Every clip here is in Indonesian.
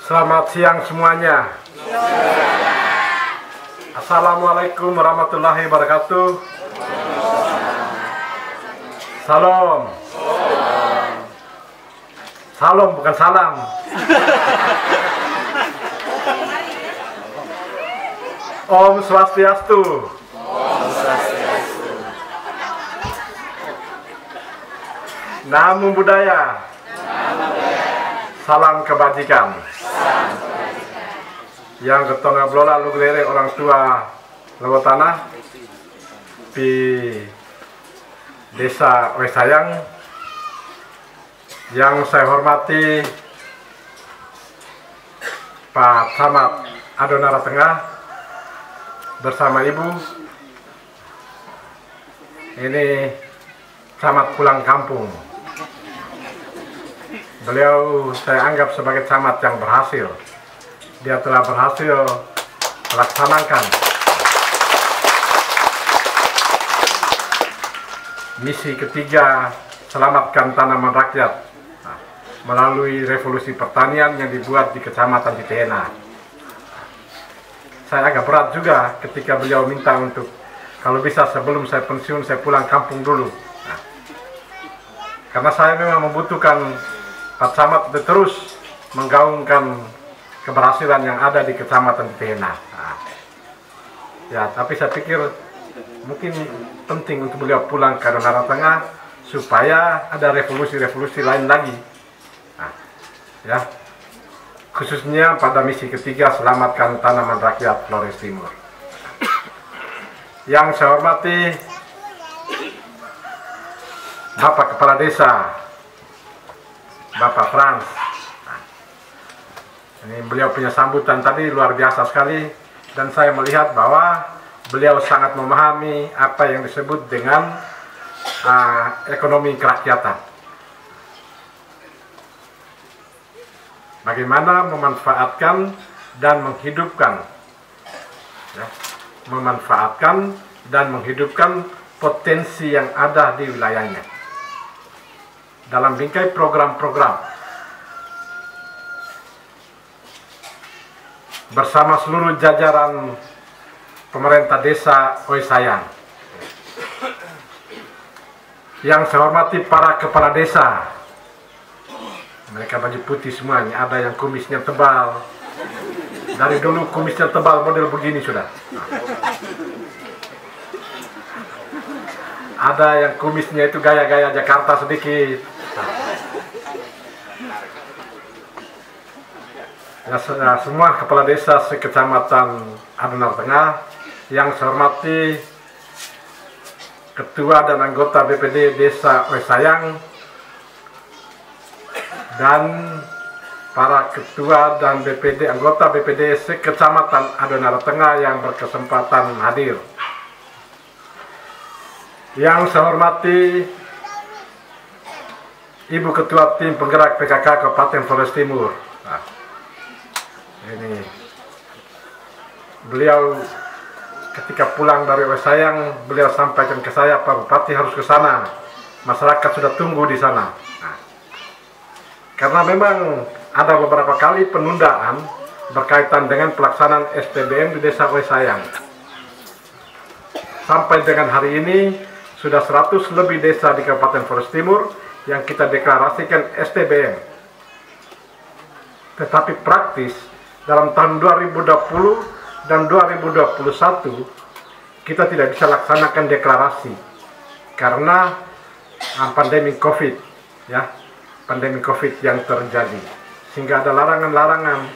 Selamat siang semuanya. Assalamualaikum warahmatullahi wabarakatuh. Salam. Salam bukan salam. Om Swastiastu. Namo Buddhaya. Salam kebajikan. Yang ketong ngablola lu gelere orang tua lewat tanah di desa Wesayang, yang saya hormati Pak Camat Adonara Tengah bersama Ibu. Ini camat pulang kampung. Beliau saya anggap sebagai camat yang berhasil. Dia telah berhasil melaksanakan misi ketiga, selamatkan tanaman rakyat melalui revolusi pertanian yang dibuat di Kecamatan Citena. Saya agak berat juga ketika beliau minta untuk kalau bisa sebelum saya pensiun saya pulang kampung dulu. Karena saya memang membutuhkan Pak Camat itu terus menggaungkan keberhasilan yang ada di Kecamatan Citena. Ya, tapi saya pikir mungkin penting untuk beliau pulang ke Adonara Tengah supaya ada revolusi-revolusi lain lagi. Ya, khususnya pada misi ketiga, selamatkan tanaman rakyat Flores Timur. Yang saya hormati Bapak Kepala Desa, Bapak Frans. Ini beliau punya sambutan tadi luar biasa sekali, dan saya melihat bahwa beliau sangat memahami apa yang disebut dengan ekonomi kerakyatan. Bagaimana memanfaatkan dan menghidupkan, ya, memanfaatkan dan menghidupkan potensi yang ada di wilayahnya dalam bingkai program-program bersama seluruh jajaran pemerintah desa Wesayang. Yang saya hormati para kepala desa, mereka baju putih semuanya, ada yang kumisnya tebal. Dari dulu kumisnya tebal model begini sudah. Ada yang kumisnya itu gaya-gaya Jakarta sedikit. Ya, semua kepala desa sekecamatan Adonara Tengah, yang saya hormati ketua dan anggota BPD Desa Wesayang, dan para ketua dan anggota BPD sekecamatan Adonara Tengah yang berkesempatan hadir. Yang saya hormati Ibu Ketua Tim Penggerak PKK Kabupaten Flores Timur. Ini beliau ketika pulang dari Wesayang, beliau sampaikan ke saya, Pak Bupati harus ke sana, masyarakat sudah tunggu di sana. Karena memang ada beberapa kali penundaan berkaitan dengan pelaksanaan STBM di Desa Wesayang. Sampai dengan hari ini sudah 100 lebih desa di Kabupaten Flores Timur yang kita deklarasikan STBM. Tetapi praktis dalam tahun 2020 dan 2021 kita tidak bisa laksanakan deklarasi karena pandemi COVID, ya, pandemi COVID yang terjadi, sehingga ada larangan-larangan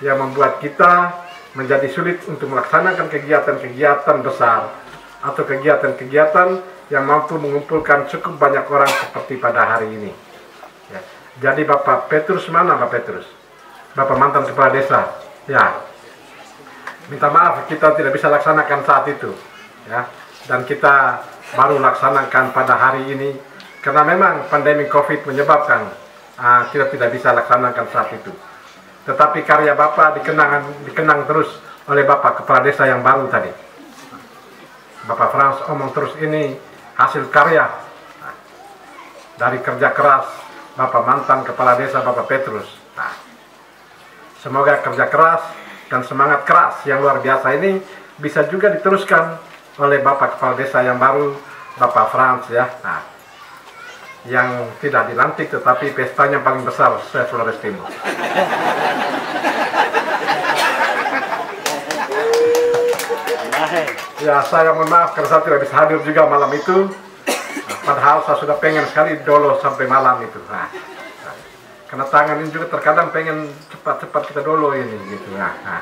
yang membuat kita menjadi sulit untuk melaksanakan kegiatan-kegiatan besar atau kegiatan-kegiatan yang mampu mengumpulkan cukup banyak orang seperti pada hari ini. Ya. Jadi Bapak Petrus, mana Bapak Petrus? Bapak mantan kepala desa, ya, minta maaf kita tidak bisa laksanakan saat itu, ya, dan kita baru laksanakan pada hari ini karena memang pandemi COVID menyebabkan kita tidak bisa laksanakan saat itu. Tetapi karya Bapak dikenang terus oleh Bapak Kepala Desa yang baru tadi. Bapak Frans omong terus, ini hasil karya dari kerja keras Bapak mantan Kepala Desa Bapak Petrus. Nah, semoga kerja keras dan semangat keras yang luar biasa ini bisa juga diteruskan oleh Bapak Kepala Desa yang baru, Bapak Frans ya. Nah, yang tidak dilantik tetapi pestanya paling besar se-Flores Timur. Ya, saya mohon maaf karena saya tidak bisa hadir juga malam itu. Nah, padahal saya sudah pengen sekali dolo sampai malam itu. Nah, karena tangan ini juga terkadang pengen cepat-cepat kita dolo ini gitu. Nah.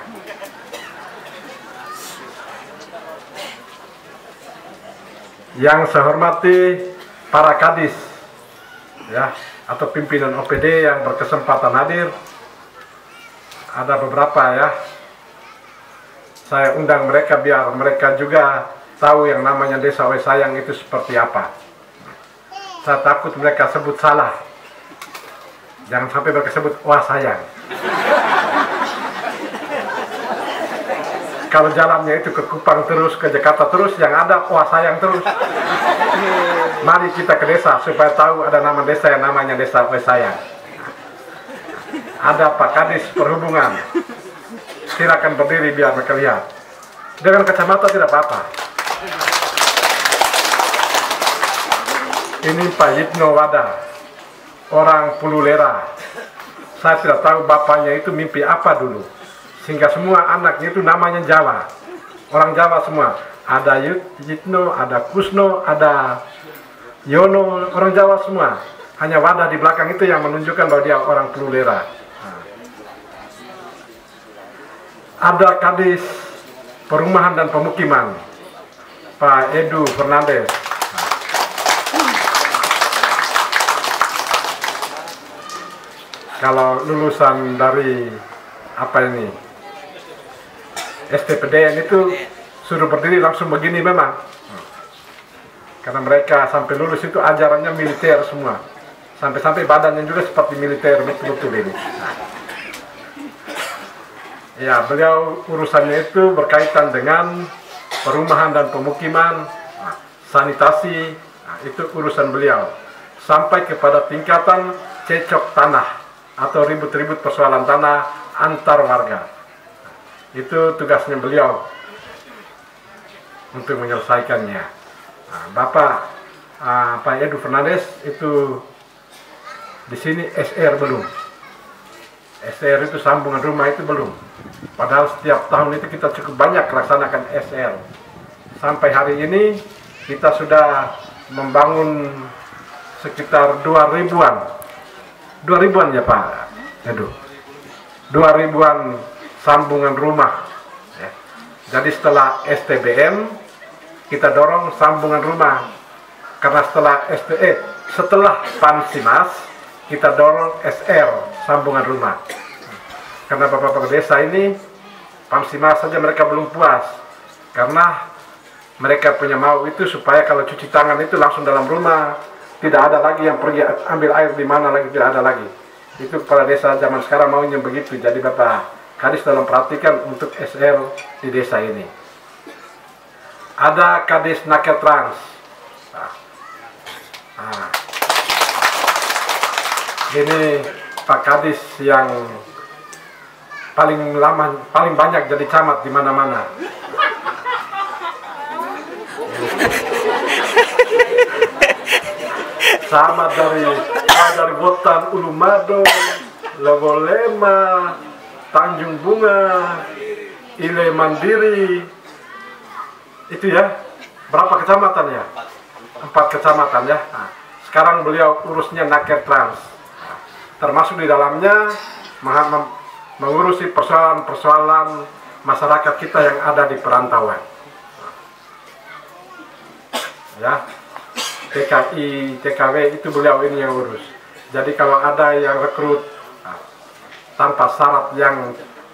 Yang saya hormati para kadis ya, atau pimpinan OPD yang berkesempatan hadir, ada beberapa ya. Saya undang mereka biar mereka juga tahu yang namanya Desa Wesayang itu seperti apa. Saya takut mereka sebut salah. Jangan sampai mereka sebut Wasayang. Kalau jalannya itu ke Kupang terus, ke Jakarta terus, yang ada Wasayang terus. Mari kita ke desa supaya tahu ada nama desa yang namanya Desa Wesayang. Ada Pak Kadis Perhubungan. Silakan berdiri biar mereka lihat. Dengan kacamata tidak apa-apa. Ini Pak Yitno Wada, orang Pululera. Saya tidak tahu bapaknya itu mimpi apa dulu, sehingga semua anaknya itu namanya Jawa. Orang Jawa semua. Ada Yitno, ada Kusno, ada Yono, orang Jawa semua. Hanya Wada di belakang itu yang menunjukkan bahwa dia orang Pululera. Ada Kadis Perumahan dan Pemukiman, Pak Edu Fernandes. Kalau lulusan dari apa ini STPDN itu suruh berdiri langsung begini memang, karena mereka sampai lulus itu ajarannya militer semua, sampai badannya juga seperti militer betul-betul ini. Ya, beliau urusannya itu berkaitan dengan perumahan dan pemukiman, sanitasi, itu urusan beliau. Sampai kepada tingkatan cecok tanah atau ribut-ribut persoalan tanah antar warga. Itu tugasnya beliau untuk menyelesaikannya. Bapak Pak Edu Fernandes itu di sini SR belum. SR itu sambungan rumah itu belum. Padahal setiap tahun itu kita cukup banyak laksanakan SR. Sampai hari ini kita sudah membangun sekitar 2.000-an. 2.000-an ya Pak Edu. 2.000-an sambungan rumah. Ya. Jadi setelah STBM kita dorong sambungan rumah. Karena setelah Pansimas kita dorong SR sambungan rumah. Karena bapak-bapak desa ini Pansimas saja mereka belum puas, karena mereka punya mau itu supaya kalau cuci tangan itu langsung dalam rumah, tidak ada lagi yang pergi ambil air di mana lagi, tidak ada lagi. Itu kepala desa zaman sekarang maunya begitu. Jadi Bapak Kadis tolong perhatikan untuk SR di desa ini. Ada Kadis Naker Trans. Ini Pak Kadis yang paling lama, paling banyak jadi camat di mana-mana. Camat dari Botan, Ulumado, Logolema, Tanjung Bunga, Ile Mandiri. Itu ya. Berapa kecamatan ya? 4 kecamatan ya. Nah, sekarang beliau urusnya Naker Trans. Termasuk di dalamnya mengurusi persoalan-persoalan masyarakat kita yang ada di perantauan. Ya, TKI, TKW itu beliau ini yang urus. Jadi kalau ada yang rekrut tanpa syarat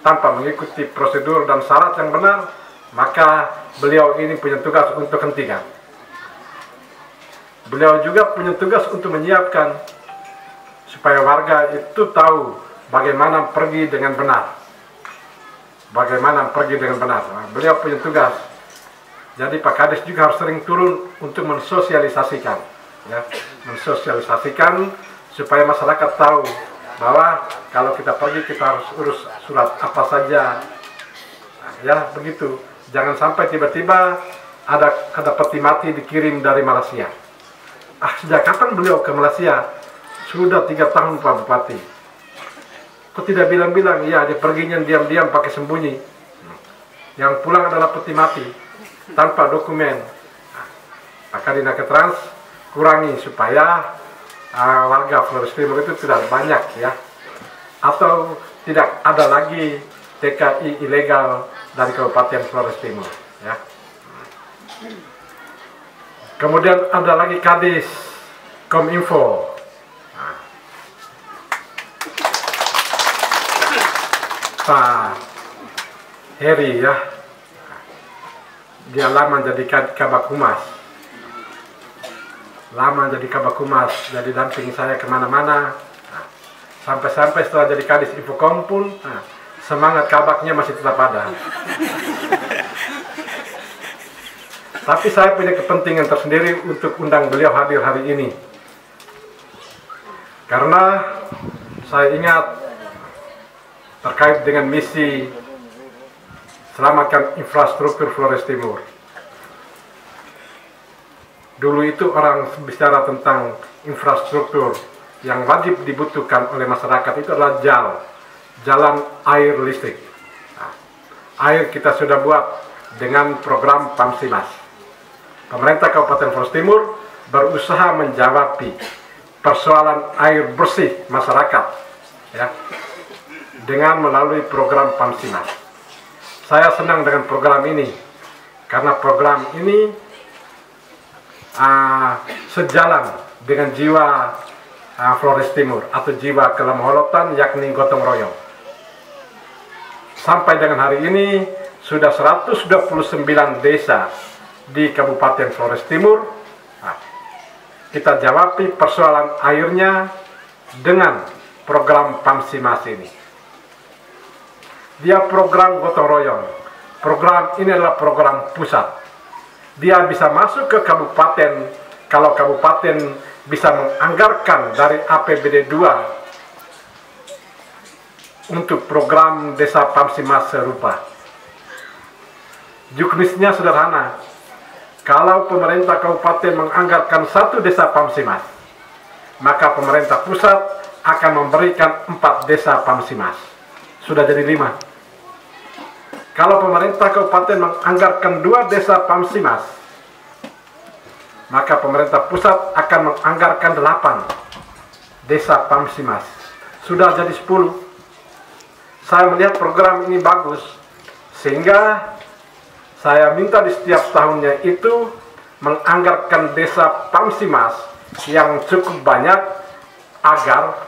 tanpa mengikuti prosedur dan syarat yang benar, maka beliau ini punya tugas untuk hentikan. Beliau juga punya tugas untuk menyiapkan supaya warga itu tahu bagaimana pergi dengan benar. Bagaimana pergi dengan benar. Nah, beliau punya tugas. Jadi Pak Kadis juga harus sering turun untuk mensosialisasikan, ya, mensosialisasikan supaya masyarakat tahu bahwa kalau kita pergi kita harus urus surat apa saja. Nah, ya begitu. Jangan sampai tiba-tiba ada peti mati dikirim dari Malaysia. Sejak kapan beliau ke Malaysia? Sudah 3 tahun Pak Bupati. Kok tidak bilang-bilang? Ya, dia perginya diam-diam pakai sembunyi. Yang pulang adalah peti mati tanpa dokumen. Maka Dinaketrans kurangi supaya warga Flores Timur itu tidak banyak ya, atau tidak ada lagi TKI ilegal dari Kabupaten Flores Timur ya. Kemudian ada lagi Kadis Kominfo. Pak Heri ya, dia lama jadi Kabak Humas, jadi damping saya kemana-mana. Sampai-sampai setelah jadi Kadis Infokom pun semangat kabaknya masih tetap ada. Tapi saya punya kepentingan tersendiri untuk undang beliau hadir hari ini, karena saya ingat terkait dengan misi selamatkan infrastruktur Flores Timur. Dulu itu orang bicara tentang infrastruktur yang wajib dibutuhkan oleh masyarakat itu adalah jalan, air, listrik. Nah, air kita sudah buat dengan program Pamsimas. Pemerintah Kabupaten Flores Timur berusaha menjawab persoalan air bersih masyarakat ya, dengan melalui program Pamsimas. Saya senang dengan program ini karena program ini sejalan dengan jiwa Flores Timur atau jiwa kelemaholotan, yakni gotong royong. Sampai dengan hari ini sudah 129 desa di Kabupaten Flores Timur kita jawabi persoalan airnya dengan program Pamsimas ini. Dia program gotong royong. Program ini adalah program pusat. Dia bisa masuk ke kabupaten kalau kabupaten bisa menganggarkan dari APBD 2 untuk program desa Pamsimas serupa. Juknisnya sederhana. Kalau pemerintah kabupaten menganggarkan 1 desa Pamsimas, maka pemerintah pusat akan memberikan 4 desa Pamsimas. Sudah jadi 5. Kalau pemerintah kabupaten menganggarkan 2 desa Pamsimas, maka pemerintah pusat akan menganggarkan 8 desa Pamsimas. Sudah jadi 10. Saya melihat program ini bagus, sehingga saya minta di setiap tahunnya itu menganggarkan desa Pamsimas yang cukup banyak agar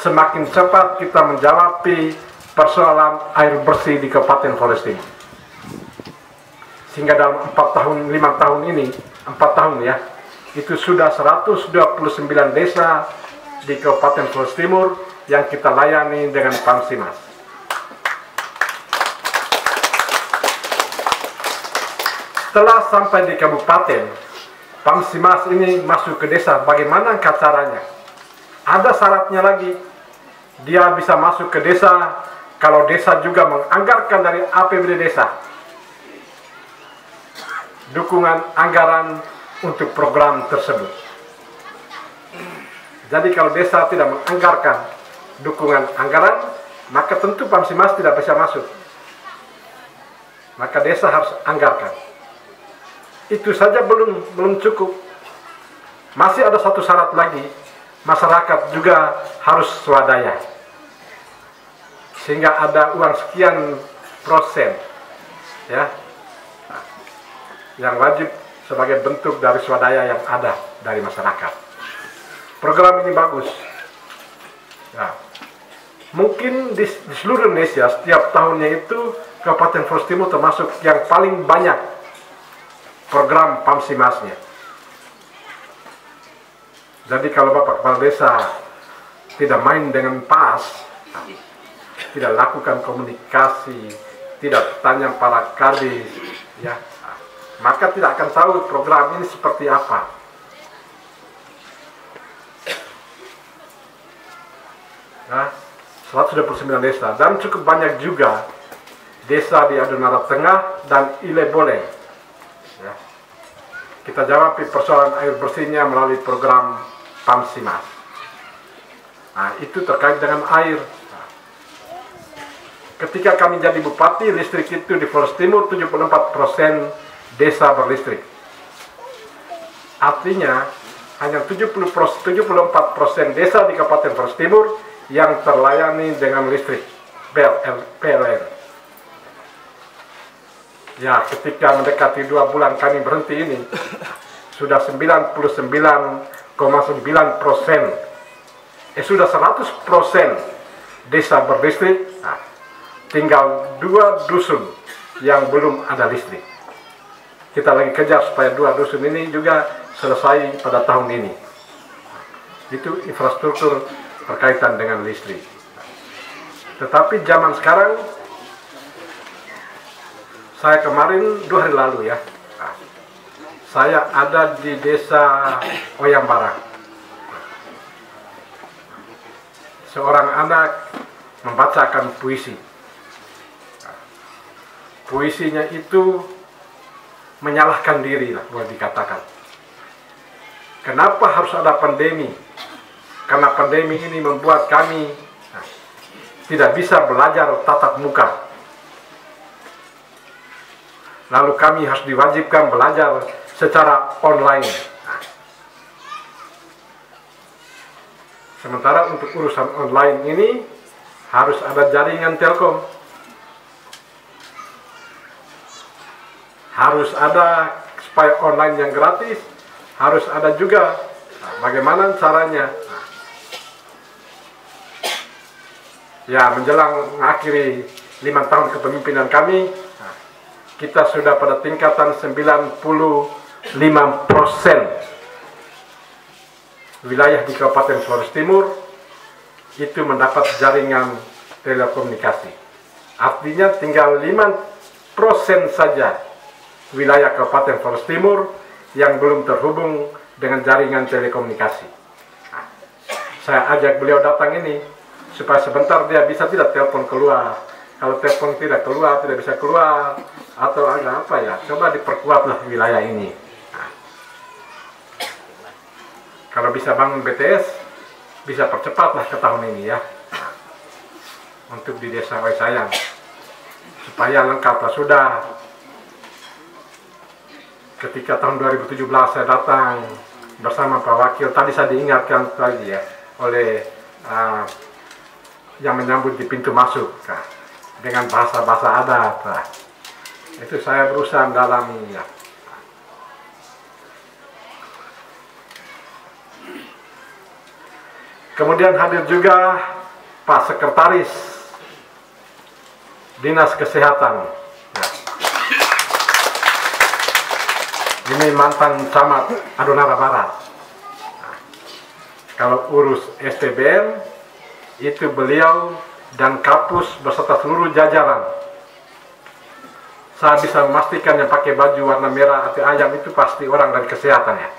semakin cepat kita menjawab persoalan air bersih di Kabupaten Flores Timur. Sehingga dalam 4 tahun, 5 tahun ini, 4 tahun ya, itu sudah 129 desa di Kabupaten Flores Timur yang kita layani dengan Pamsimas. Setelah sampai di kabupaten, Pamsimas ini masuk ke desa, bagaimana caranya? Ada syaratnya lagi. Dia bisa masuk ke desa kalau desa juga menganggarkan dari APBD desa dukungan anggaran untuk program tersebut. Jadi kalau desa tidak menganggarkan dukungan anggaran, maka tentu Pamsimas tidak bisa masuk. Maka desa harus anggarkan. Itu saja belum cukup. Masih ada satu syarat lagi, masyarakat juga harus swadaya. Sehingga ada uang sekian persen ya, yang wajib sebagai bentuk dari swadaya yang ada dari masyarakat. Program ini bagus ya. Mungkin di seluruh Indonesia setiap tahunnya itu Kabupaten Flores Timur termasuk yang paling banyak program Pamsimasnya. Jadi kalau Bapak Kepala Desa tidak main dengan pas, tidak lakukan komunikasi, tidak tanya para kadis, ya, maka tidak akan tahu program ini seperti apa. ya, 129 desa, dan cukup banyak juga desa di Adonara Tengah dan Ilebole. Ya. Kita jawab persoalan air bersihnya melalui program Pamsimas. Nah, itu terkait dengan air. Ketika kami jadi bupati, listrik itu di Flores Timur 74% desa berlistrik. Artinya hanya 74% desa di Kabupaten Flores Timur yang terlayani dengan listrik PLN. Ya, ketika mendekati 2 bulan kami berhenti ini, sudah 99,9%, sudah 100% desa berlistrik. Nah, tinggal 2 dusun yang belum ada listrik. Kita lagi kejar supaya 2 dusun ini juga selesai pada tahun ini. Itu infrastruktur berkaitan dengan listrik. Tetapi zaman sekarang, saya kemarin 2 hari lalu ya, saya ada di desa Oyambara. Seorang anak membacakan puisi. Puisinya itu menyalahkan diri lah, boleh dikatakan. Kenapa harus ada pandemi? Karena pandemi ini membuat kami tidak bisa belajar tatap muka. Lalu kami harus diwajibkan belajar secara online. Sementara untuk urusan online ini harus ada jaringan Telkom. Harus ada, supaya online yang gratis, harus ada juga. Bagaimana caranya? Ya, menjelang mengakhiri 5 tahun kepemimpinan kami, kita sudah pada tingkatan 95% wilayah di Kabupaten Flores Timur itu mendapat jaringan telekomunikasi. Artinya tinggal 5% saja wilayah Kabupaten Flores Timur yang belum terhubung dengan jaringan telekomunikasi. Nah, saya ajak beliau datang ini supaya sebentar dia bisa tidak telepon keluar. Kalau telepon tidak keluar, tidak bisa keluar, atau agak apa ya, coba diperkuatlah wilayah ini. Nah, kalau bisa bangun BTS, bisa percepatlah ke tahun ini ya. Nah, untuk di desa Waisayang, supaya lengkaplah sudah. Ketika tahun 2017 saya datang bersama Pak Wakil, tadi saya diingatkan lagi ya oleh yang menyambut di pintu masuk. Nah, dengan bahasa-bahasa adat. Nah, itu saya berusaha mendalaminya. Kemudian hadir juga Pak Sekretaris Dinas Kesehatan. Nah, ini mantan camat Adonara Barat. Nah, kalau urus STBM itu beliau dan Kapus beserta seluruh jajaran. Saya bisa memastikan yang pakai baju warna merah atau ayam itu pasti orang dari kesehatan ya.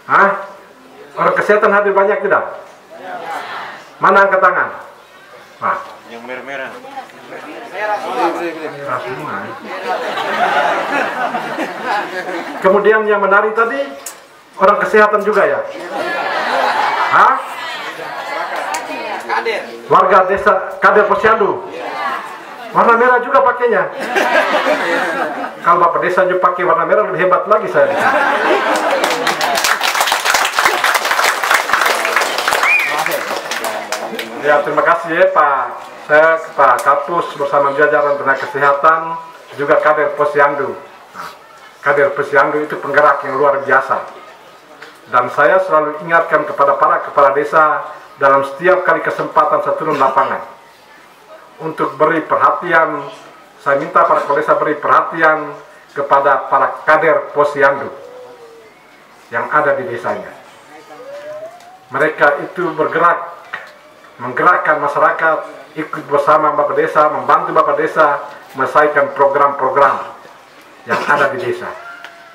Hah? Orang kesehatan hadir banyak tidak? Mana angkat tangan? Wah. Yang merah-merah. Merah semua. Kemudian yang menari tadi orang kesehatan juga ya? Hah? Warga desa Kader Posyandu. Warna merah juga pakainya. Kalau Bapak Desa juga pakai warna merah lebih hebat lagi saya. Ya, terima kasih ya Pak. Saya Pak Kapus bersama jajaran tenaga kesehatan juga Kader Posyandu. Nah, Kader Posyandu itu penggerak yang luar biasa. Dan saya selalu ingatkan kepada para kepala desa dalam setiap kali kesempatan saya turun lapangan untuk beri perhatian. Saya minta para kepala desa beri perhatian kepada para kader Posyandu yang ada di desanya. Mereka itu bergerak, menggerakkan masyarakat, ikut bersama Bapak Desa, membantu Bapak Desa menyelesaikan program-program yang ada di desa.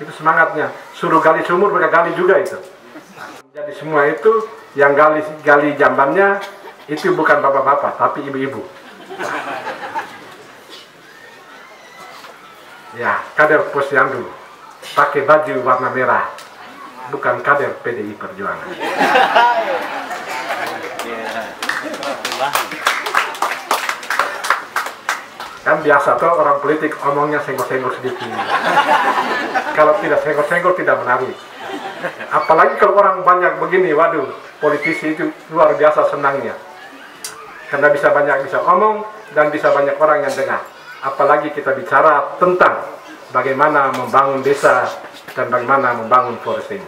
Itu semangatnya. Suruh gali sumur, mereka gali juga itu. Jadi semua itu yang gali jambannya itu bukan bapak-bapak, tapi ibu-ibu. Ya, kader Posyandu pakai baju warna merah, bukan kader PDI Perjuangan. Kan biasa tuh orang politik omongnya senggol-senggol sedikit. Kalau tidak senggol-senggol tidak menarik. Apalagi kalau orang banyak begini, waduh, politisi itu luar biasa senangnya. Karena bisa omong dan bisa banyak orang yang dengar. Apalagi kita bicara tentang bagaimana membangun desa dan bagaimana membangun forest ini.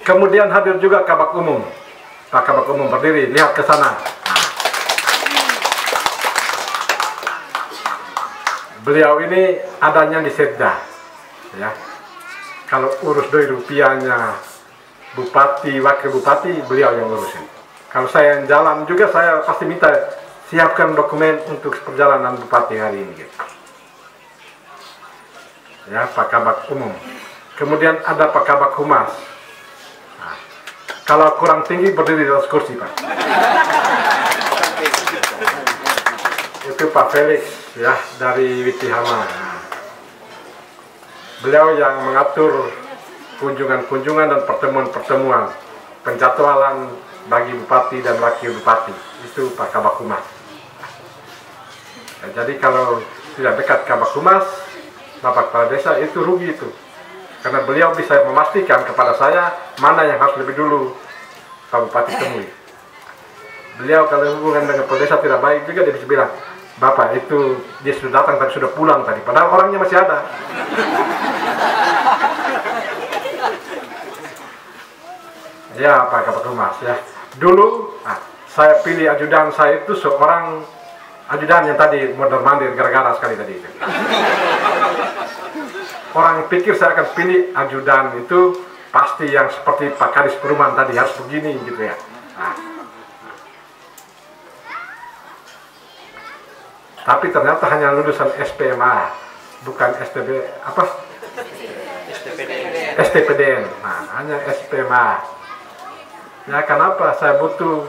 Kemudian hadir juga Kabak Umum. Pak Kabak Umum berdiri, lihat ke sana. Beliau ini adanya di Setda, ya. Kalau urus doi rupiahnya bupati, wakil bupati, beliau yang urusin. Kalau saya yang jalan juga, saya pasti minta siapkan dokumen untuk perjalanan bupati hari ini. Gitu. Ya, Pak Kabak Umum. Kemudian ada Pak Kabak Humas. Nah, kalau kurang tinggi berdiri di atas kursi, Pak. Itu Pak Felix, ya, dari Witihama. Beliau yang mengatur kunjungan-kunjungan dan pertemuan-pertemuan, penjadwalan bagi bupati dan wakil bupati. Itu Pak Kabak Humas. Ya, jadi kalau tidak dekat Kabak Humas, Bapak Kepala Desa itu rugi itu. Karena beliau bisa memastikan kepada saya mana yang harus lebih dulu Pak Bupati temui. Beliau kalau hubungan dengan Kepala Desa tidak baik juga, dia bisa bilang, Bapak itu dia sudah datang tapi sudah pulang tadi, padahal orangnya masih ada. Ya, Pak Kabak Humas, ya. Dulu saya pilih ajudan saya itu seorang ajudan yang tadi mondar-mandir gara-gara sekali tadi itu. Orang pikir saya akan pilih ajudan itu pasti yang seperti Pak Kadis Perumahan tadi, harus begini gitu ya. Tapi ternyata hanya lulusan SPMA, bukan STB apa? STPDN. Nah, hanya SPMA. Ya, kenapa saya butuh?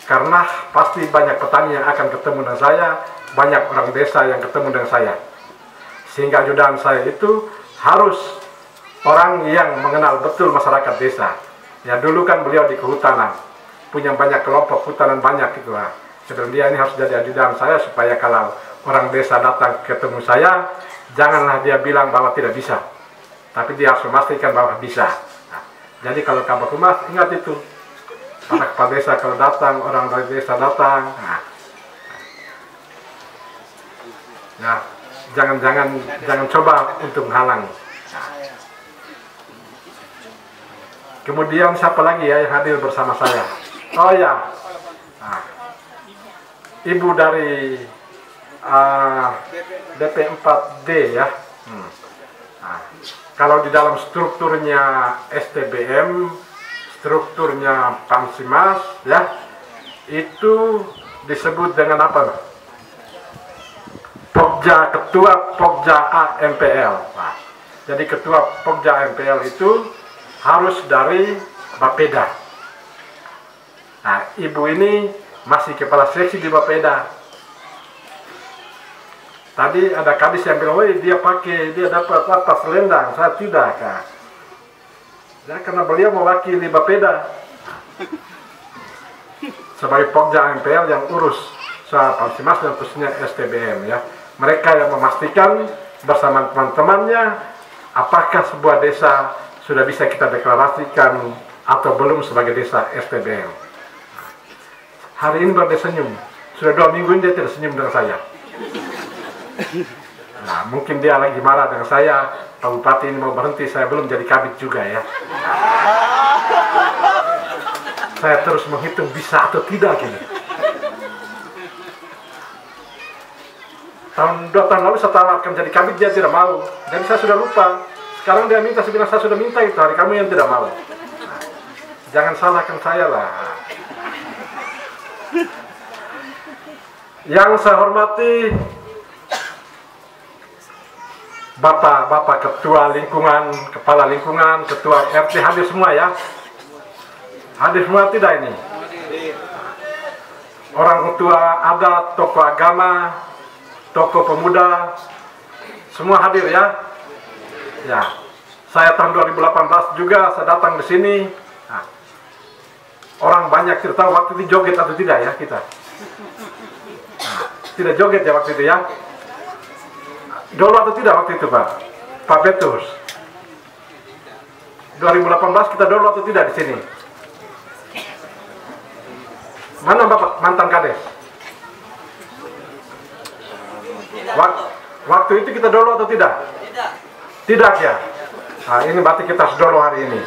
Karena pasti banyak petani yang akan ketemu dengan saya, banyak orang desa yang ketemu dengan saya. Sehingga ajudan saya itu harus orang yang mengenal betul masyarakat desa. Ya, dulu kan beliau di kehutanan, punya banyak kelompok hutanan banyak gitu lah. Sebelum dia ini harus jadi ajudan saya supaya kalau orang desa datang ketemu saya, janganlah dia bilang bahwa tidak bisa, tapi dia harus memastikan bahwa bisa. Nah, jadi kalau Kabak Humas ingat itu, para kepala desa kalau datang, orang dari desa datang, nah, jangan coba untuk menghalangi. Nah. Kemudian siapa lagi ya yang hadir bersama saya? Oh ya. Nah. Ibu dari DP4D ya. Nah, kalau di dalam strukturnya STBM, strukturnya Pamsimas ya, itu disebut dengan apa? Pokja, ketua Pokja AMPL. Nah, jadi ketua Pokja AMPL itu harus dari Bapeda. Nah, ibu ini masih kepala seksi di Bapeda. Tadi ada kadis yang bilang, woi dia dapat atas selendang, saya tidak kak. Ya, karena beliau mewakili Bapeda sebagai Pokja MPL yang urus soal Pamsimas dan khususnya STBM ya. Mereka yang memastikan bersama teman-temannya apakah sebuah desa sudah bisa kita deklarasikan atau belum sebagai desa STBM. Hari ini baru dia senyum. Sudah 2 minggu ini dia tidak senyum dengan saya. Nah, mungkin dia lagi marah dengan saya. Pak Bupati ini mau berhenti, saya belum jadi kabit juga ya. Saya terus menghitung bisa atau tidak gini. Tahun 2 tahun lalu saya tawarkan jadi kabit, dia tidak mau. Dan saya sudah lupa. Sekarang dia minta, saya bilang saya sudah minta itu, hari kamu yang tidak mau. Nah, jangan salahkan saya lah. Yang saya hormati Bapak Ketua Lingkungan, Kepala Lingkungan, Ketua RT hadir semua ya. Hadir semua tidak ini? Orang tua adat, tokoh agama, tokoh pemuda, semua hadir ya? Ya. Saya tahun 2018 juga saya datang di sini. Nah, orang banyak tidak tahu waktu itu joget atau tidak ya kita. Nah, tidak joget ya waktu itu ya. Dulu atau tidak waktu itu Pak Petrus? 2018 kita dulu atau tidak di sini? Mana Bapak mantan Kades? Waktu itu kita dulu atau tidak? Tidak ya. Nah, ini berarti kita sedolo hari ini.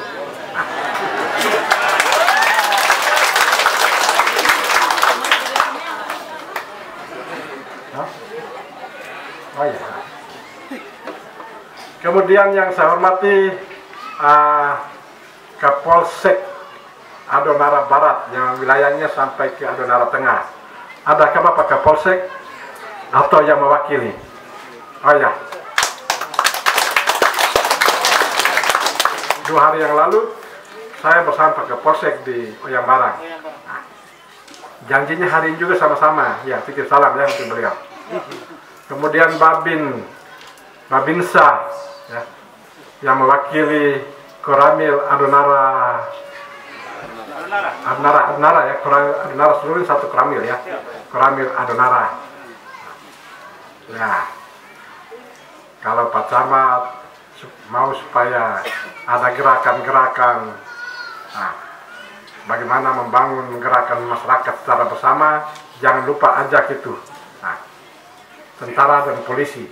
Nah. Oh ya. Kemudian yang saya hormati Kapolsek Adonara Barat yang wilayahnya sampai ke Adonara Tengah. Adakah Bapak Kapolsek atau yang mewakili? Oh ya. 2 hari yang lalu saya bersama Pak Kapolsek di Oyam Barang. Nah, janjinya hari ini juga sama-sama. Ya, titip salam ya untuk beliau. Kemudian Babinsa ya, yang mewakili Koramil Adonara ya, Adonara seluruh satu Koramil ya. Koramil Adonara. Ya. Kalau Pak Camat mau supaya ada gerakan-gerakan, nah, bagaimana membangun gerakan masyarakat secara bersama, jangan lupa ajak itu, nah, tentara dan polisi,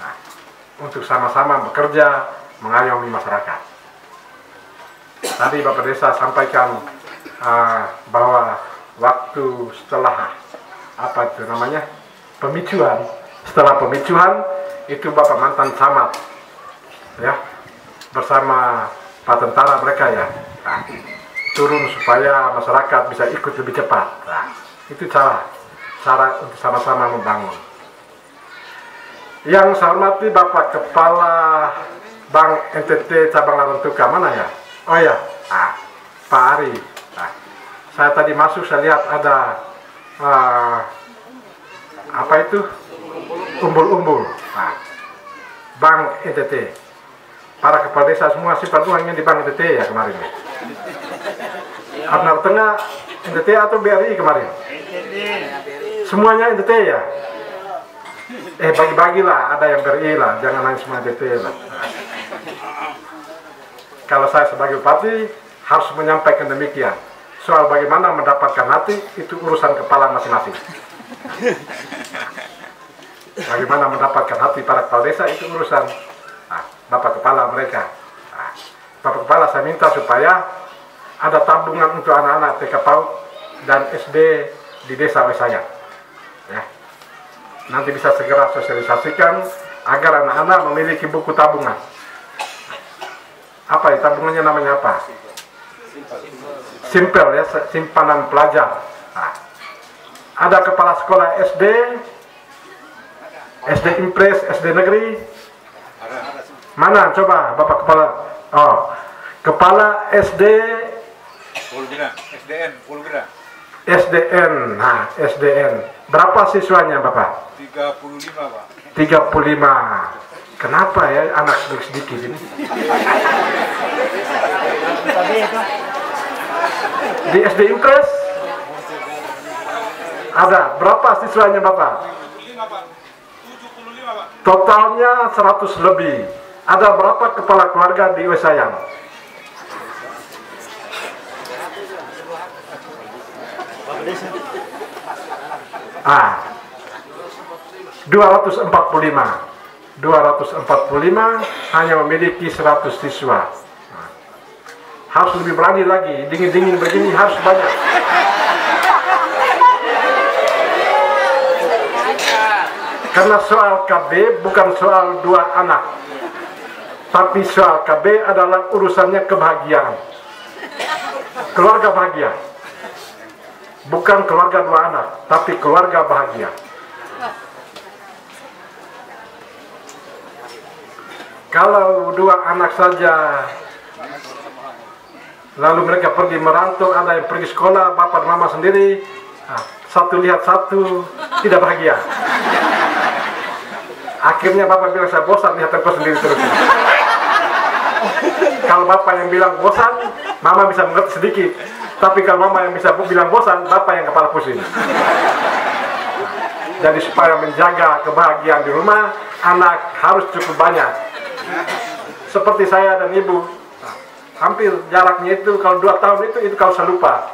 nah, untuk sama-sama bekerja mengayomi masyarakat. Tadi Bapak Desa sampaikan bahwa waktu setelah apa itu namanya pemicuan, setelah pemicuan itu Bapak mantan camat ya bersama Pak tentara mereka ya, nah, turun supaya masyarakat bisa ikut lebih cepat. Nah, itu cara untuk sama-sama membangun. Yang saya hormati Bapak Kepala Bank NTT Cabang Larantuka, mana ya? Oh ya, Pak Ari. Nah, saya tadi masuk saya lihat ada apa itu umbul-umbul. Nah, Bank NTT. Para kepala desa semua simpan uangnya di Bank NTT ya kemarin. Adonara Tengah NTT atau BRI kemarin? Semuanya NTT ya? Bagi-bagilah, ada yang BRI lah, jangan hanya semua NTT lah. Kalau saya sebagai bupati harus menyampaikan demikian. Soal bagaimana mendapatkan hati itu urusan kepala masing-masing. Bagaimana mendapatkan hati para kepala desa itu urusan Bapak Kepala mereka. Nah, Bapak Kepala saya minta supaya ada tabungan untuk anak-anak TK PAUD dan SD di desa saya. Ya. Nanti bisa segera sosialisasikan agar anak-anak memiliki buku tabungan. Apa ya tabungannya namanya apa? Simpel ya, simpanan pelajar. Nah, ada kepala sekolah SD Impres, SD Negeri. Mana coba Bapak Kepala? Oh, Kepala SD SDN. Nah, SDN. Berapa siswanya Bapak? 35 Pak. 35. Kenapa ya anak sedikit ini? Di SD Impres ada berapa siswanya Bapak? 75 Pak. 75 Pak. Totalnya 100 lebih. Ada berapa kepala keluarga di Wesayang? Ah, 245. 245 hanya memiliki 100 siswa. Nah, harus lebih berani lagi. Dingin-dingin begini harus banyak. Karena soal KB bukan soal 2 anak. Tapi soal KB adalah urusannya kebahagiaan. Keluarga bahagia. Bukan keluarga 2 anak, tapi keluarga bahagia. Kalau 2 anak saja Lalu mereka pergi merantau, ada yang pergi sekolah, bapak dan mama sendiri. Satu lihat satu, tidak bahagia. Akhirnya bapak bilang, saya bosan lihat tempat sendiri terus. Kalau bapak yang bilang bosan, mama bisa mengerti sedikit. Tapi kalau mama yang bisa bilang bosan, bapak yang kepala pusing. Jadi supaya menjaga kebahagiaan di rumah, anak harus cukup banyak. Seperti saya dan ibu, hampir jaraknya itu, kalau 2 tahun itu kalau saya lupa.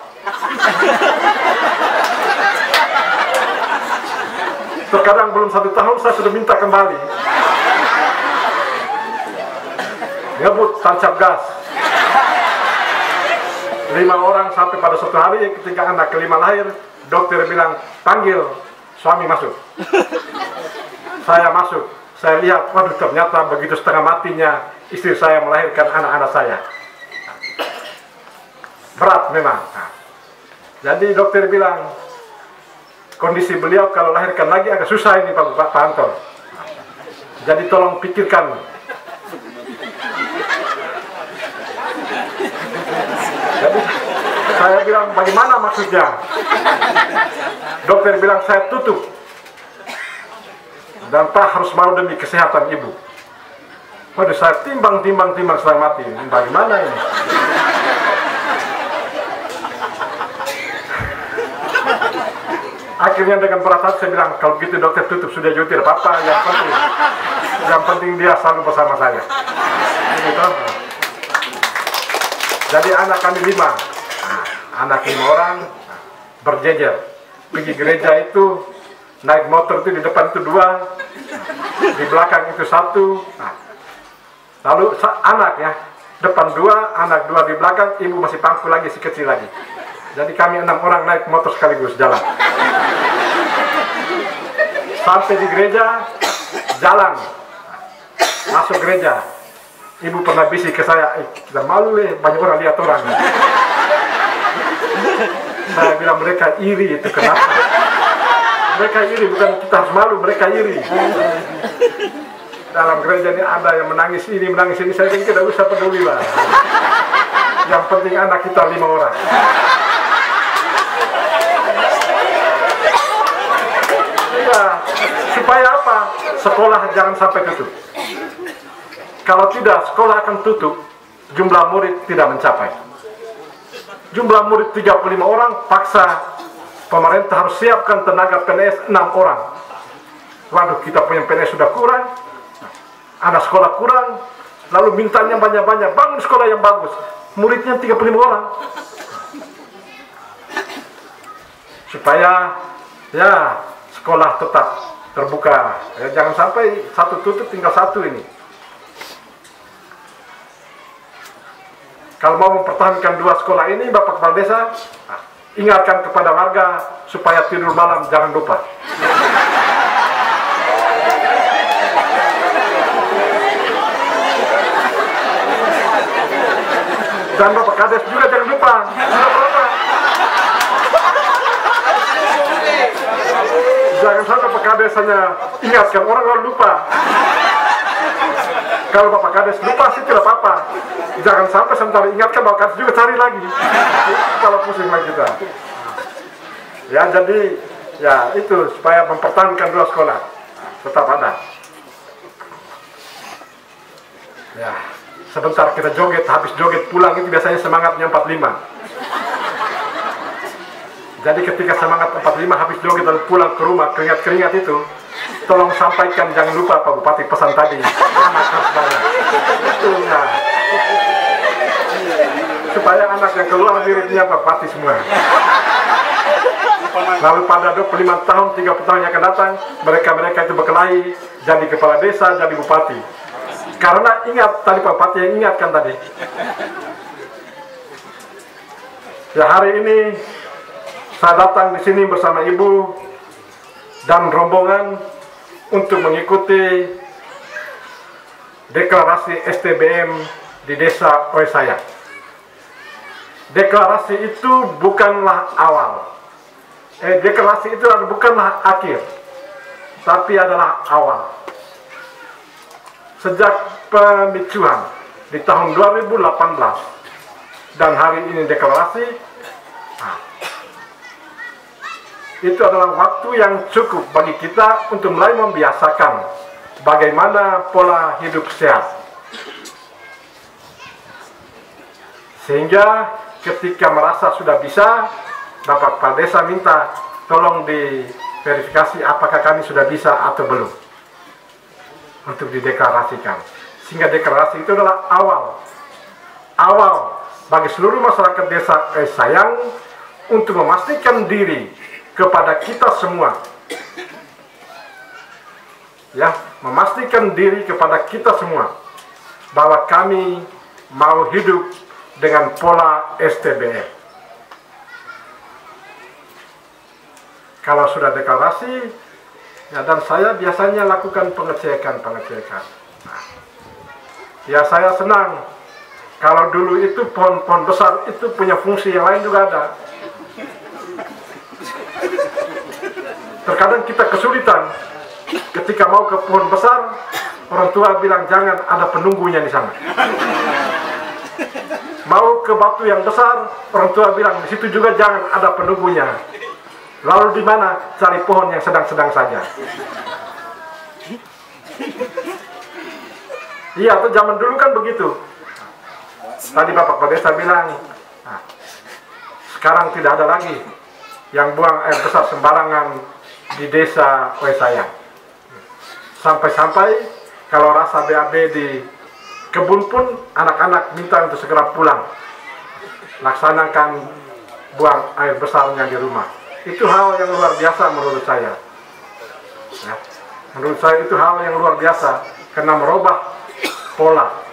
Terkadang belum 1 tahun saya sudah minta kembali. Ngebut, tancap gas. 5 orang sampai pada suatu hari ketika anak kelima lahir, dokter bilang, panggil suami masuk. Saya masuk, saya lihat, waduh ternyata begitu setengah matinya istri saya melahirkan anak-anak saya. Berat memang. Jadi dokter bilang, kondisi beliau kalau lahirkan lagi agak susah ini Pak Anton. Jadi tolong pikirkan. Jadi saya bilang, bagaimana maksudnya? Dokter bilang, saya tutup. Dan Pak harus mau demi kesehatan ibu. Waduh, saya timbang setengah mati. Bagaimana ini? Akhirnya dengan berat hati saya bilang, kalau gitu dokter tutup sudah juga tidak apa-apa. Yang penting dia selalu bersama saya. Gitu. Jadi anak kami 5. Anak 5 orang berjejer. Pergi gereja itu naik motor itu di depan itu 2, di belakang itu 1. Lalu anak ya, depan 2, anak 2 di belakang, ibu masih pangku lagi, si kecil lagi. Jadi kami 6 orang naik motor sekaligus jalan. Sampai di gereja, jalan, masuk gereja. Ibu pernah bisik ke saya, kita malu banyak orang lihat orang. Saya bilang, mereka iri itu kenapa? Mereka iri, bukan kita harus malu, mereka iri. Dalam gereja ini ada yang menangis ini, saya pikir tidak usah peduli lah. Yang penting anak kita 5 orang. Ya, supaya apa? Sekolah jangan sampai tutup. Kalau tidak, sekolah akan tutup, jumlah murid tidak mencapai. Jumlah murid 35 orang, paksa pemerintah harus siapkan tenaga PNS 6 orang. Waduh, kita punya PNS sudah kurang, anak sekolah kurang, lalu mintanya banyak-banyak, bangun sekolah yang bagus, muridnya 35 orang. Supaya, ya, sekolah tetap terbuka. Ya, jangan sampai 1 tutup, tinggal 1 ini. Kalau mau mempertahankan 2 sekolah ini, Bapak Kepala Desa, ingatkan kepada warga supaya tidur malam jangan lupa. Dan Bapak Kades juga jangan lupa. Jangan sampai Bapak Kades hanya ingatkan orang lalu lupa. Kalau Bapak Kades lupa sih tidak apa-apa. Jangan sampai sementara ingatkan Bapak Kades juga cari lagi. Kalau pusing lagi kita. Ya, jadi ya itu supaya mempertahankan 2 sekolah tetap ada. Ya, sebentar kita joget, habis joget pulang itu biasanya semangatnya 45. Jadi ketika semangat 45 habis joget dan pulang ke rumah keringat-keringat itu, tolong sampaikan, jangan lupa Pak Bupati pesan tadi. Anak harus banyak. Itu ya. Supaya anak yang keluar miripnya Pak Bupati semua. Lalu pada 25 tahun, 30 tahun yang akan datang, mereka itu berkelahi jadi kepala desa, jadi bupati. Karena ingat tadi Pak Bupati yang ingatkan tadi. Ya, hari ini saya datang di sini bersama ibu dan rombongan untuk mengikuti deklarasi STBM di desa oleh saya. Deklarasi itu bukanlah awal. Deklarasi itu bukanlah akhir, tapi adalah awal. Sejak pemicuhan di tahun 2018, dan hari ini deklarasi, itu adalah waktu yang cukup bagi kita untuk mulai membiasakan bagaimana pola hidup sehat. Sehingga ketika merasa sudah bisa, Bapak Kepala Desa minta tolong diverifikasi apakah kami sudah bisa atau belum untuk dideklarasikan. Sehingga deklarasi itu adalah awal bagi seluruh masyarakat desa Sayang untuk memastikan diri kepada kita semua, ya, memastikan diri kepada kita semua bahwa kami mau hidup dengan pola STBM. Kalau sudah deklarasi, ya, dan saya biasanya lakukan pengecekan. Ya, saya senang kalau dulu itu pohon-pohon besar itu punya fungsi yang lain juga ada. Terkadang kita kesulitan ketika mau ke pohon besar, orang tua bilang jangan, ada penunggunya di sana. Mau ke batu yang besar, orang tua bilang di situ juga jangan, ada penunggunya. Lalu di mana cari pohon yang sedang-sedang saja? Iya, atau zaman dulu kan begitu. Tadi Bapak Kepala Desa bilang, sekarang tidak ada lagi yang buang air besar sembarangan di desa Sayang. Sampai-sampai kalau rasa BAB di kebun pun anak-anak minta untuk segera pulang, laksanakan buang air besarnya di rumah. Itu hal yang luar biasa menurut saya, ya. Menurut saya itu hal yang luar biasa karena merubah pola.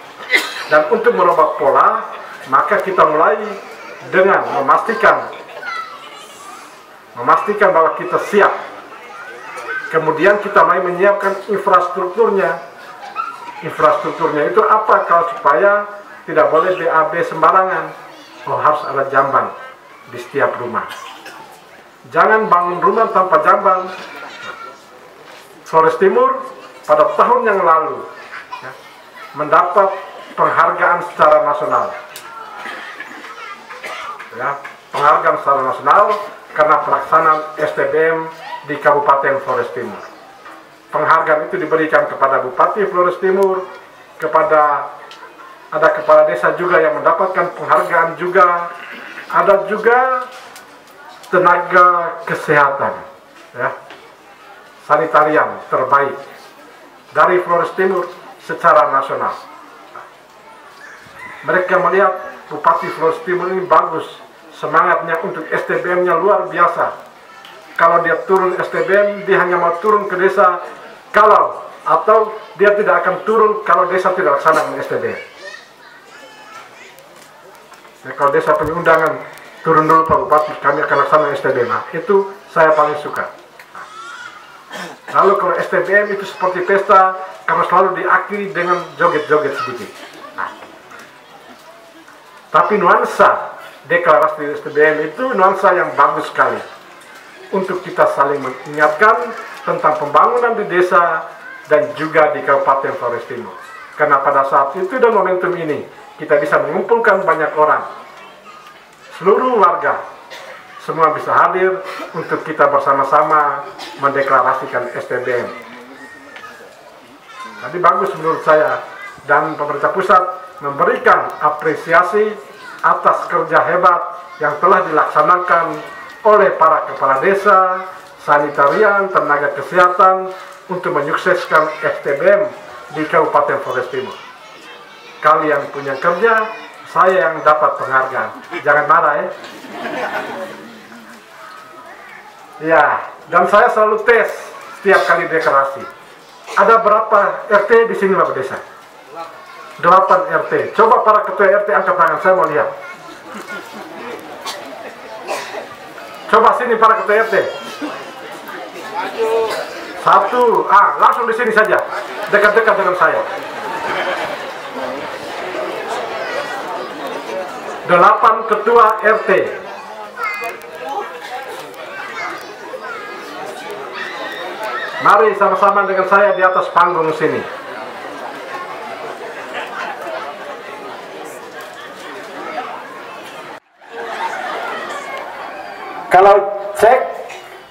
Dan untuk merubah pola, maka kita mulai dengan memastikan bahwa kita siap. Kemudian kita mulai menyiapkan infrastrukturnya. Infrastrukturnya itu apa? Kalau supaya tidak boleh BAB sembarangan. Oh, harus ada jamban di setiap rumah. Jangan bangun rumah tanpa jamban. Flores Timur pada tahun yang lalu, ya, mendapat penghargaan secara nasional. Ya, penghargaan secara nasional karena pelaksanaan STBM di Kabupaten Flores Timur. Penghargaan itu diberikan kepada Bupati Flores Timur, ada kepala desa juga yang mendapatkan penghargaan juga, ada juga tenaga kesehatan, ya, sanitarian terbaik dari Flores Timur secara nasional. Mereka melihat Bupati Flores Timur ini bagus, semangatnya untuk STBM-nya luar biasa. Kalau dia turun STBM, dia hanya mau turun ke desa atau dia tidak akan turun kalau desa tidak laksanakan STBM. Ya, kalau desa punya undangan, turun dulu Pak Bupati, kami akan laksanakan STBM. Nah, itu saya paling suka. Lalu kalau STBM itu seperti pesta, karena selalu diakhiri dengan joget-joget sedikit. Nah, tapi nuansa deklarasi STBM itu nuansa yang bagus sekali untuk kita saling mengingatkan tentang pembangunan di desa dan juga di Kabupaten Flores Timur. Karena pada saat itu dan momentum ini kita bisa mengumpulkan banyak orang, seluruh warga, semua bisa hadir untuk kita bersama-sama mendeklarasikan STBM. Jadi bagus menurut saya, dan pemerintah pusat memberikan apresiasi atas kerja hebat yang telah dilaksanakan oleh para kepala desa, sanitarian, tenaga kesehatan untuk menyukseskan STBM di Kabupaten Flores Timur. Kalian punya kerja, saya yang dapat penghargaan. Jangan marah ya. Ya, dan saya selalu tes setiap kali deklarasi. Ada berapa RT di sini Bapak Desa? 8 RT. Coba para ketua RT angkat tangan, saya mau lihat. Coba sini para ketua RT. 1, langsung di sini saja, dekat-dekat dengan saya. 8 ketua RT. Mari sama-sama dengan saya di atas panggung sini. Kalau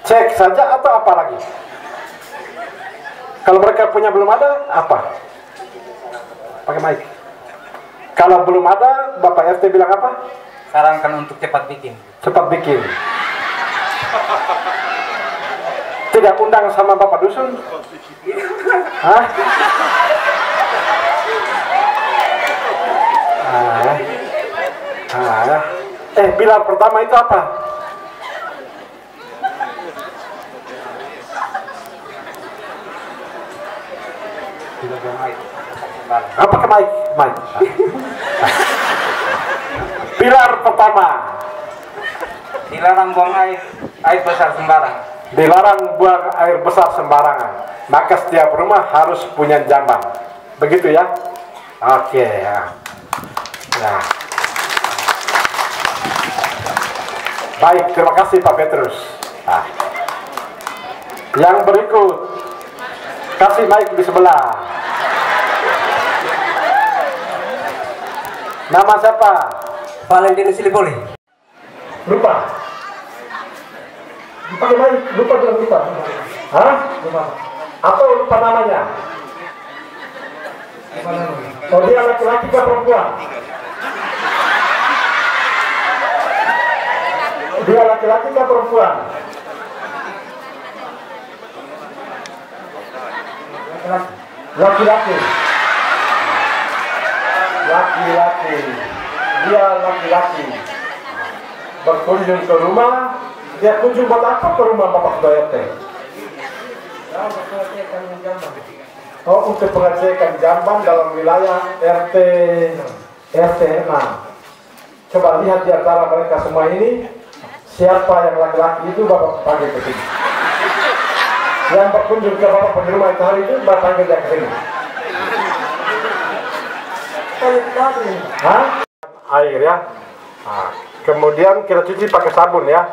cek saja atau apa lagi? Kalau mereka punya belum ada, apa? Pakai mic. Kalau belum ada, Bapak RT bilang apa? Sarankan untuk cepat bikin. Cepat bikin. Tidak undang sama Bapak Dusun? Hah? Pilar pertama itu apa? Apa ke mic? Pilar pertama. Dilarang buang air besar sembarang. Dilarang buang air besar sembarangan. Maka setiap rumah harus punya jamban. Begitu ya? Oke ya. Nah. Baik, terima kasih Pak Petrus. Nah. Yang berikut, kasih mic di sebelah. Nama siapa? Valentinus Silipoli. Lupa. Pakai mic, lupa bilang lupa. Hah? Lupa. Atau lupa namanya? Oh, dia laki-laki ke perempuan? Dia laki-laki ke perempuan? Laki-laki. Laki-laki. Dia laki-laki. Berkunjung ke rumah. Dia kunjung buat apa ke rumah Bapak Ketua RT? Oh, untuk pengecekan jamban dalam wilayah RT 6. Coba lihat di antara mereka semua ini, siapa yang laki-laki itu Bapak panggil ke sini. Yang berkunjung ke Bapak penerima itu hari itu, Bapak panggil dia ke sini. Hah? Air ya. Nah, kemudian kita cuci pakai sabun ya.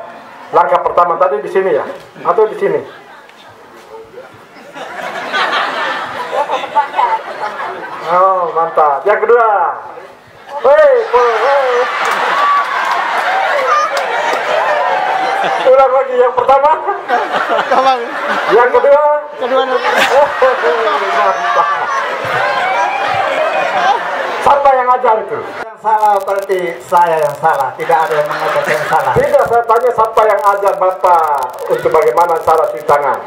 Langkah pertama tadi di sini ya, atau di sini? Oh, mantap. Yang kedua. Ulang lagi yang pertama. Yang kedua. Mantap. Siapa yang ajar itu? Yang salah berarti saya yang salah. Tidak ada yang mengajar yang salah. Tidak, saya tanya siapa yang ajar Bapak untuk bagaimana cara cuci tangan.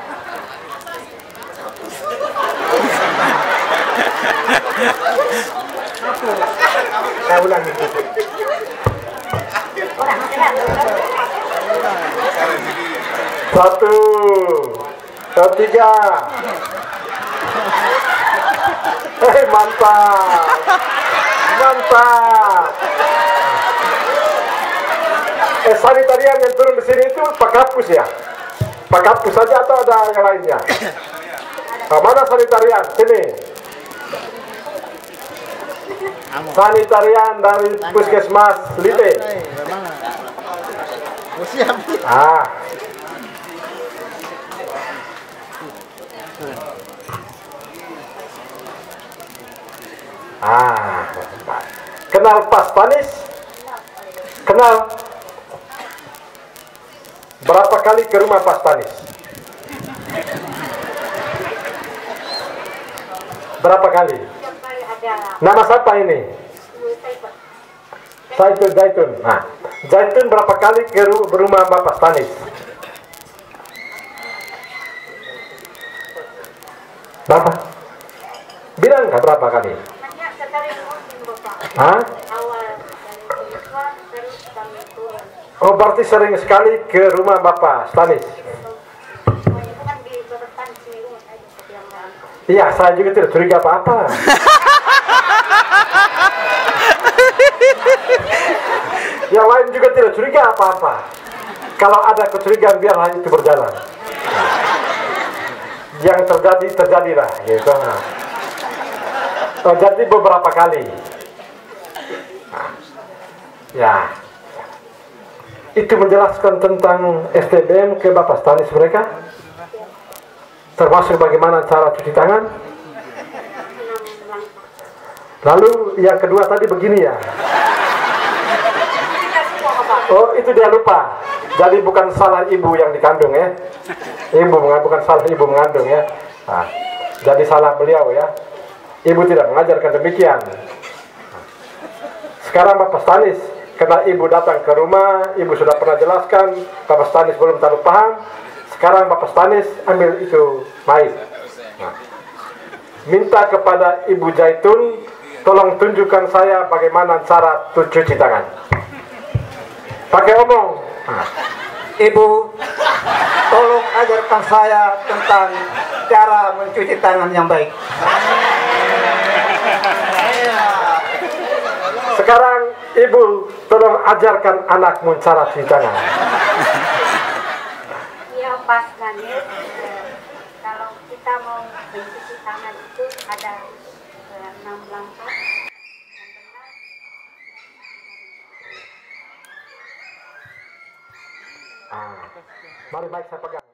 Saya ulangi. Satu, ketiga. Mantap. Mantap. Sanitarian yang turun di sini itu Pak Kapus ya? Pak Kapus saja atau ada yang lainnya? Mana sanitarian? Sini. Sanitarian dari Puskesmas Lite. Kenal Pak Stanis? Kenal? Berapa kali ke rumah Pak Stanis? Berapa kali? Nama siapa ini? Zaitun. Nah, Zaitun berapa kali ke rumah Bapak Stanis? Berapa? Bilang nggak berapa kali? Hah? Oh, berarti sering sekali ke rumah Bapak Stanis. Iya, saya juga tidak curiga apa-apa. Yang lain juga tidak curiga apa-apa. Kalau ada kecurigaan, biarlah itu berjalan. Yang terjadi, terjadilah. Gitu. Oh, jadi beberapa kali. Ya. Itu menjelaskan tentang STBM ke Bapak Stanis mereka? Termasuk bagaimana cara cuci tangan? Lalu yang kedua tadi begini ya. Oh, itu dia lupa. Jadi bukan salah ibu yang dikandung ya. Bukan salah ibu mengandung ya. Nah, jadi salah beliau ya. Ibu tidak mengajarkan demikian. Sekarang Bapak Stanis, karena ibu datang ke rumah, ibu sudah pernah jelaskan, Bapak Stanis belum terlalu paham. Sekarang Bapak Stanis ambil itu mais. Nah, minta kepada Ibu Zaitun, tolong tunjukkan saya bagaimana cara cuci tangan. Pakai omong. Nah. Ibu, tolong ajarkan saya tentang cara mencuci tangan yang baik. Sekarang ibu tolong ajarkan anakmu cara cuci tangan. Iya Pak Stanis, kalau kita mau mencuci tangan itu ada 6 langkah. Mari baik saya pegang.